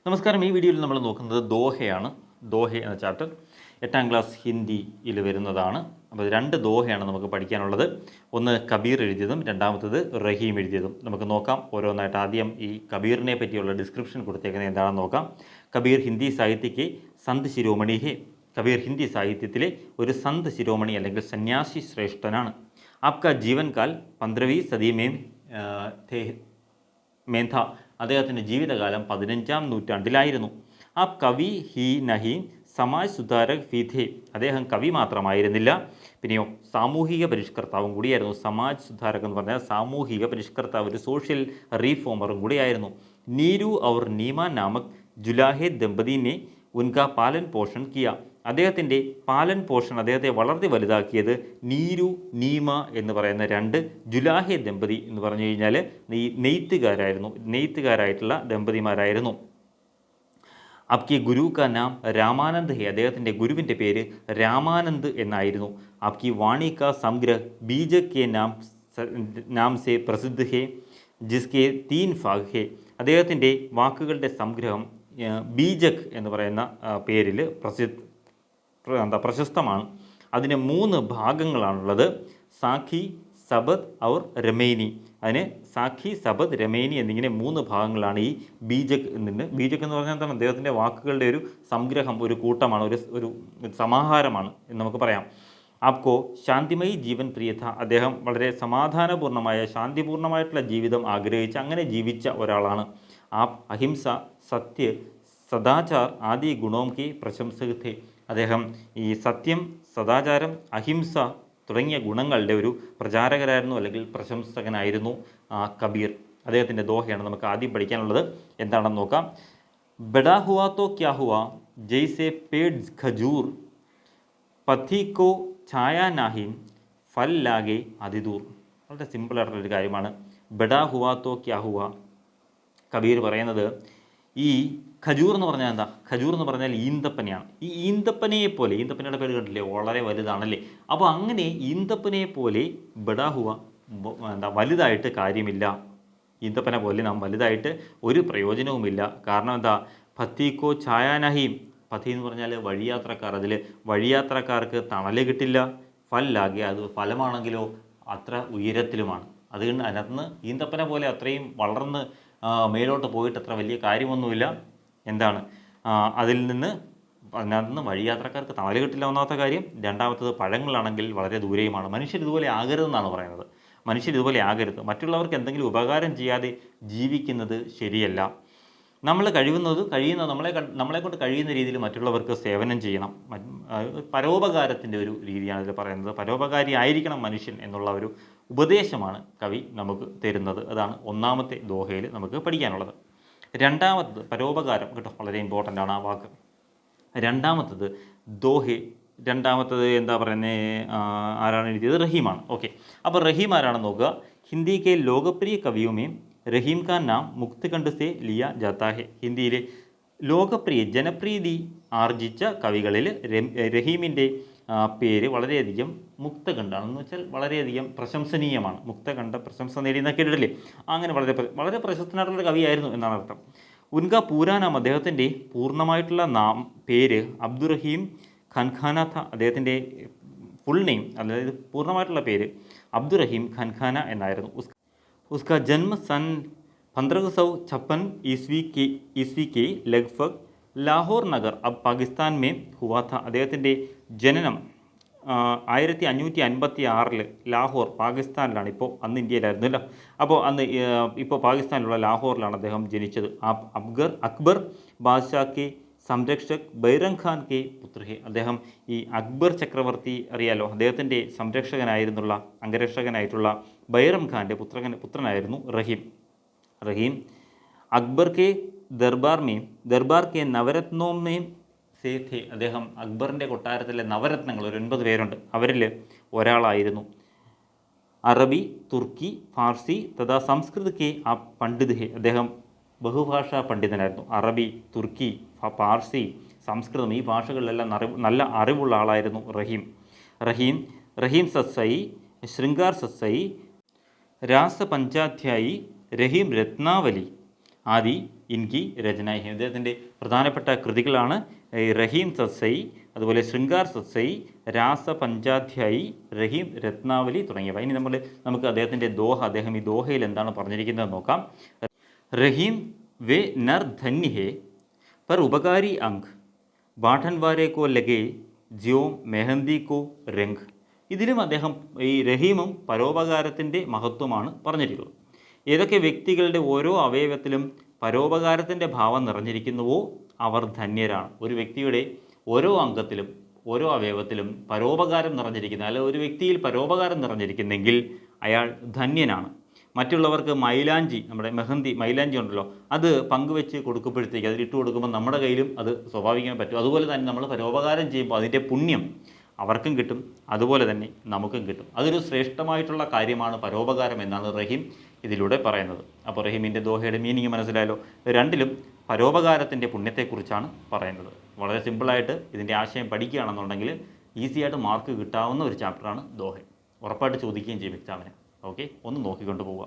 നമസ്കാരം. ഈ വീഡിയോയിൽ നമ്മൾ നോക്കുന്നത് ദോഹയാണ്. ദോഹ എന്ന ചാപ്റ്റർ 8ാം ക്ലാസ് ഹിന്ദിയിൽ വരുന്നതാണ്. അപ്പോൾ 2 ദോഹയാണ് നമുക്ക് പഠിക്കാനുള്ളത്. ഒന്ന് കബീർ എഴുതിയതും രണ്ടാമത്തത് റഹീം എഴുതിയതും. നമുക്ക് നോക്കാം ഓരോന്നായിട്ട്. ആദ്യം ഈ കബീറിനെ പറ്റിയുള്ള ഡിസ്ക്രിപ്ഷൻ കൊടുത്തേക്കുന്നത് എന്താണെന്ന് നോക്കാം. കബീർ ഹിന്ദി സാഹിത്യക്ക് സന്ത് ശിരോമണി ഹേ. കബീർ ഹിന്ദി സാഹിത്യത്തിലെ ഒരു സന്ത് ശിരോമണി അല്ലെങ്കിൽ സന്യാസി ശ്രേഷ്ഠനാണ്. ആപ്കാ ജീവൻകാൽ 15वीं സദി മേം ഥ. അദ്ദേഹത്തിൻ്റെ ജീവിതകാലം 15ാം നൂറ്റാണ്ടിലായിരുന്നു. ആ കവി ഹി നഹി സമാജ് സുധാരക് ഭി ഥേ. അദ്ദേഹം കവി മാത്രമായിരുന്നില്ല, പിന്നെയോ സാമൂഹിക പരിഷ്കർത്താവും കൂടിയായിരുന്നു. സമാജ് സുധാരക് എന്ന് പറഞ്ഞാൽ സാമൂഹിക പരിഷ്കർത്താവ്, ഒരു സോഷ്യൽ റീഫോമറും കൂടിയായിരുന്നു. നീരു ഔർ നീമ നാമക് ജുലാഹെ ദമ്പതിനെ ഉൻകാ പാലൻ പോഷൺ കിയ. അദ്ദേഹത്തിൻ്റെ പാലൻ പോഷൺ, അദ്ദേഹത്തെ വളർത്തി വലുതാക്കിയത് നീരു നീമ എന്ന് പറയുന്ന 2 ജുലാഹെ ദമ്പതി എന്ന് പറഞ്ഞു കഴിഞ്ഞാൽ നെയ്ത്തുകാരായിട്ടുള്ള ദമ്പതിമാരായിരുന്നു. ആപ്കി ഗുരു കാ നാം രാമാനന്ദ് ഹെ. അദ്ദേഹത്തിൻ്റെ ഗുരുവിൻ്റെ പേര് രാമാനന്ദ് എന്നായിരുന്നു. ആപ്കി വാണി കാ സംഗ്രഹ് ബീജക് കെ നാം സെ പ്രസിദ്ധ ഹെ ജിസ്കെ 3 ഭാഗ് ഹെ. അദ്ദേഹത്തിൻ്റെ വാക്കുകളുടെ സംഗ്രഹം ബീജക് എന്ന് പറയുന്ന പേരിൽ പ്രശസ്തമാണ്. അതിന് 3 ഭാഗങ്ങളാണുള്ളത്. സാഖി, സബദ് ഔർ രമേനി. അതിന് സാഖി, സബദ്, രമേനി എന്നിങ്ങനെ 3 ഭാഗങ്ങളാണ് ഈ ബീജക് നിന്ന്. ബീജക് എന്ന് പറഞ്ഞാൽ എന്താണ്? അദ്ദേഹത്തിൻ്റെ വാക്കുകളുടെ ഒരു സംഗ്രഹം, ഒരു കൂട്ടമാണ്, ഒരു സമാഹാരമാണ് എന്ന് നമുക്ക് പറയാം. ആപ്കോ ശാന്തിമയി ജീവൻ പ്രിയത. അദ്ദേഹം വളരെ സമാധാനപൂർണ്ണമായ, ശാന്തിപൂർണ്ണമായിട്ടുള്ള ജീവിതം ആഗ്രഹിച്ച് അങ്ങനെ ജീവിച്ച ഒരാളാണ്. ആപ് അഹിംസ, സത്യ, സദാചാർ ആദി ഗുണോം കി പ്രശംസക് ഥേ. അദ്ദേഹം ഈ സത്യം, സദാചാരം, അഹിംസ തുടങ്ങിയ ഗുണങ്ങളുടെ ഒരു പ്രചാരകരായിരുന്നു, അല്ലെങ്കിൽ പ്രശംസകനായിരുന്നു കബീർ. അദ്ദേഹത്തിൻ്റെ ദോഹയാണ് നമുക്ക് ആദ്യം പഠിക്കാനുള്ളത്. എന്താണെന്ന് നോക്കാം. ബഡാ ഹുവാ തോ ക്യാ ഹുവാ ജയ്സെ പേഡ് ഖജൂർ പഥി കോ ഛായ നാഹിൻ ഫൽ ലാഗെ അതിദൂർ. വളരെ സിമ്പിളായിട്ടുള്ളൊരു കാര്യമാണ്. ബഡാ ഹുവാ തോ ക്യാ ഹുവാ. കബീർ പറയുന്നത് ഈ ഖജൂർ എന്ന് പറഞ്ഞാൽ എന്താ? ഖജൂർ എന്ന് പറഞ്ഞാൽ ഈന്തപ്പനയാണ്. ഈ ഈന്തപ്പനയെ പോലെ, ഈന്തപ്പനയുടെ പേര് കണ്ടില്ലേ, വളരെ വലുതാണല്ലേ. അപ്പോൾ അങ്ങനെ ഈന്തപ്പനയെ പോലെ ബഡാഹുവ, വലുതായിട്ട് കാര്യമില്ല. ഈന്തപ്പന പോലെ നാം വലുതായിട്ട് ഒരു പ്രയോജനവുമില്ല. കാരണം എന്താ? പഥിക്കോ ഛായാനഹീം. പഥി എന്ന് പറഞ്ഞാൽ വഴിയാത്രക്കാർ. അതിൽ വഴിയാത്രക്കാർക്ക് തണൽ കിട്ടില്ല. ഫല്ലാകെ, അത് ഫലമാണെങ്കിലോ അത്ര ഉയരത്തിലുമാണ്. അതുകൊണ്ട് അതിനകത്തുനിന്ന് ഈന്തപ്പന പോലെ അത്രയും വളർന്ന് മേലോട്ട് പോയിട്ട് അത്ര വലിയ കാര്യമൊന്നുമില്ല. എന്താണ് അതിനകത്തുനിന്ന് വഴിയാത്രക്കാർക്ക് തണൽ കിട്ടില്ല, ഒന്നാമത്തെ കാര്യം. രണ്ടാമത്തത് പഴങ്ങളാണെങ്കിൽ വളരെ ദൂരെയുമാണ്. മനുഷ്യർ ഇതുപോലെ ആകരുതെന്നാണ് പറയുന്നത്. മനുഷ്യർ ഇതുപോലെ ആകരുത്. മറ്റുള്ളവർക്ക് എന്തെങ്കിലും ഉപകാരം ചെയ്യാതെ ജീവിക്കുന്നത് ശരിയല്ല. നമ്മൾ കഴിയുന്ന നമ്മളെ കൊണ്ട് കഴിയുന്ന രീതിയിൽ മറ്റുള്ളവർക്ക് സേവനം ചെയ്യണം. പരോപകാരത്തിൻ്റെ ഒരു രീതിയാണ് ഇതിൽ പറയുന്നത്. പരോപകാരി ആയിരിക്കണം മനുഷ്യൻ എന്നുള്ള ഒരു ഉപദേശമാണ് കവി നമുക്ക് തരുന്നത്. അതാണ് ഒന്നാമത്തെ ദോഹയിൽ നമുക്ക് പഠിക്കാനുള്ളത്. രണ്ടാമത്തത് പരോപകാരം, കേട്ടോ, വളരെ ഇമ്പോർട്ടൻ്റ് ആണ് ആ വാക്ക്. രണ്ടാമത്തത് രണ്ടാമത്തത് എന്താ പറയുന്നത്? ആരാണ് എഴുതിയത്? റഹീമാണ്. ഓക്കെ, അപ്പോൾ റഹീം ആരാണെന്ന് നോക്കുക. ഹിന്ദി കെ ലോകപ്രിയ കവിയുമേ റഹീം കാ നാം മുക്തകണ്ഠ് സെ ലിയ ജാത്താ ഹെ. ഹിന്ദിയിലെ ജനപ്രീതി ആർജിച്ച കവികളിൽ റഹീമിൻ്റെ പേര് വളരെയധികം മുക്തകണ്ഠാണെന്ന് വെച്ചാൽ വളരെയധികം പ്രശംസനീയമാണ്. മുക്തകണ്ഠ, പ്രശംസ നേടിയെന്ന കേട്ടിട്ടില്ലേ? അങ്ങനെ വളരെ പ്രശസ്തനായിട്ടുള്ള കവിയായിരുന്നു എന്നാണ് അർത്ഥം. ഉൻകാ പൂരാനാം, അദ്ദേഹത്തിൻ്റെ പൂർണ്ണമായിട്ടുള്ള പേര് അബ്ദുറഹീം ഖൻഖാന ഥ. അദ്ദേഹത്തിൻ്റെ ഫുൾ നെയിം, അതായത് പൂർണ്ണമായിട്ടുള്ള പേര് അബ്ദുറഹീം ഖൻഖാന എന്നായിരുന്നു. उसका जन्म सन 1556 ईस्वी के लगभग लाहौर नगर अब पाकिस्तान में हुआ था. അദ്ദേഹത്തിൻ്റെ ജനനം 1556 ലാഹോർ, പാകിസ്ഥാനിലാണ്. അന്ന് ഇന്ത്യയിലായിരുന്നല്ലോ. അപ്പോൾ ഇപ്പോൾ പാകിസ്ഥാനിലുള്ള ലാഹോറിലാണ് അദ്ദേഹം ജനിച്ചത്. അക്ബർ ബാദ്ഷാ കെ സംരക്ഷക് ബൈരം ഖാൻ കെ പുത്ര ഹെ. അദ്ദേഹം ഈ അക്ബർ ചക്രവർത്തി അറിയാലോ, അദ്ദേഹത്തിൻ്റെ അംഗരക്ഷകനായിട്ടുള്ള ബൈരം ഖാൻ്റെ പുത്രനായിരുന്നു റഹീം. അക്ബർ കെ ദർബാർ കെ നവരത്നോമേം സേ ഥേ. അദ്ദേഹം അക്ബറിൻ്റെ കൊട്ടാരത്തിലെ നവരത്നങ്ങൾ, ഒരു 9 പേരുണ്ട്, അവരിൽ ഒരാളായിരുന്നു. അറബി, തുർക്കി, ഫാർസി തഥാ സംസ്കൃത് കെ പണ്ഡിത് ഹെ. അദ്ദേഹം ബഹുഭാഷാ പണ്ഡിതനായിരുന്നു. അറബി, തുർക്കി, പാർസി, സംസ്കൃതം, ഈ ഭാഷകളിലെല്ലാം നല്ല അറിവുള്ള ആളായിരുന്നു റഹീം സത്സായി, ശൃംഗാർ സത്സായി, രാസപഞ്ചാധ്യായി, रहीम रत्नावली आदि ഇൻകി രചനായി ഹെ. ഇദ്ദേഹത്തിൻ്റെ പ്രധാനപ്പെട്ട കൃതികളാണ് റഹീം സത്സൈ, അതുപോലെ ശൃംഗാർ സത്സൈ, രാസപഞ്ചാധ്യായി, റഹീം രത്നാവലി തുടങ്ങിയവ. ഇനി നമുക്ക് അദ്ദേഹത്തിൻ്റെ ദോഹ, അദ്ദേഹം ഈ ദോഹയിൽ എന്താണ് പറഞ്ഞിരിക്കുന്നത് നോക്കാം. റഹീം വേ നർ ധന്യ ഹെ पर उपकारी अंग बाठन वारे को लगे ज्यो മെഹന്തി കോ രംഗ്. ഇതിലും അദ്ദേഹം ഈ റഹീമും പരോപകാരത്തിൻ്റെ മഹത്വമാണ് പറഞ്ഞിട്ടുള്ളത്. ഏതൊക്കെ വ്യക്തികളുടെ ഓരോ അവയവത്തിലും പരോപകാരത്തിൻ്റെ ഭാവം നിറഞ്ഞിരിക്കുന്നുവോ അവർ ധന്യരാണ്. ഒരു വ്യക്തിയുടെ ഓരോ അംഗത്തിലും ഓരോ അവയവത്തിലും പരോപകാരം നിറഞ്ഞിരിക്കുന്ന, അല്ലെങ്കിൽ ഒരു വ്യക്തിയിൽ പരോപകാരം നിറഞ്ഞിരിക്കുന്നെങ്കിൽ അയാൾ ധന്യനാണ്. മറ്റുള്ളവർക്ക് മൈലാഞ്ചി, നമ്മുടെ മെഹന്തി മൈലാഞ്ചി ഉണ്ടല്ലോ, അത് പങ്കുവെച്ച് കൊടുക്കുമ്പോഴത്തേക്ക്, അതിലിട്ട് കൊടുക്കുമ്പോൾ നമ്മുടെ കയ്യിലും അത് സ്വാഭാവികമായി പറ്റും. അതുപോലെ തന്നെ നമ്മൾ പരോപകാരം ചെയ്യുമ്പോൾ അതിൻ്റെ പുണ്യം അവർക്കും കിട്ടും, അതുപോലെ തന്നെ നമുക്കും കിട്ടും. അതൊരു ശ്രേഷ്ഠമായിട്ടുള്ള കാര്യമാണ് പരോപകാരം എന്നാണ് റഹീം ഇതിലൂടെ പറയുന്നത്. അപ്പോൾ റഹീമിൻ്റെ ദോഹയുടെ മീനിങ് മനസ്സിലായല്ലോ. രണ്ടിലും പരോപകാരത്തിൻ്റെ പുണ്യത്തെക്കുറിച്ചാണ് പറയുന്നത്. വളരെ സിമ്പിളായിട്ട് ഇതിൻ്റെ ആശയം പഠിക്കുകയാണെന്നുണ്ടെങ്കിൽ ഈസിയായിട്ട് മാർക്ക് കിട്ടാവുന്ന ഒരു ചാപ്റ്ററാണ് ദോഹ. ഉറപ്പായിട്ട് ചോദിക്കുകയും ചെയ്യും എക്സാമിന്. ഓക്കെ, ഒന്ന് നോക്കിക്കൊണ്ട് പോവുക.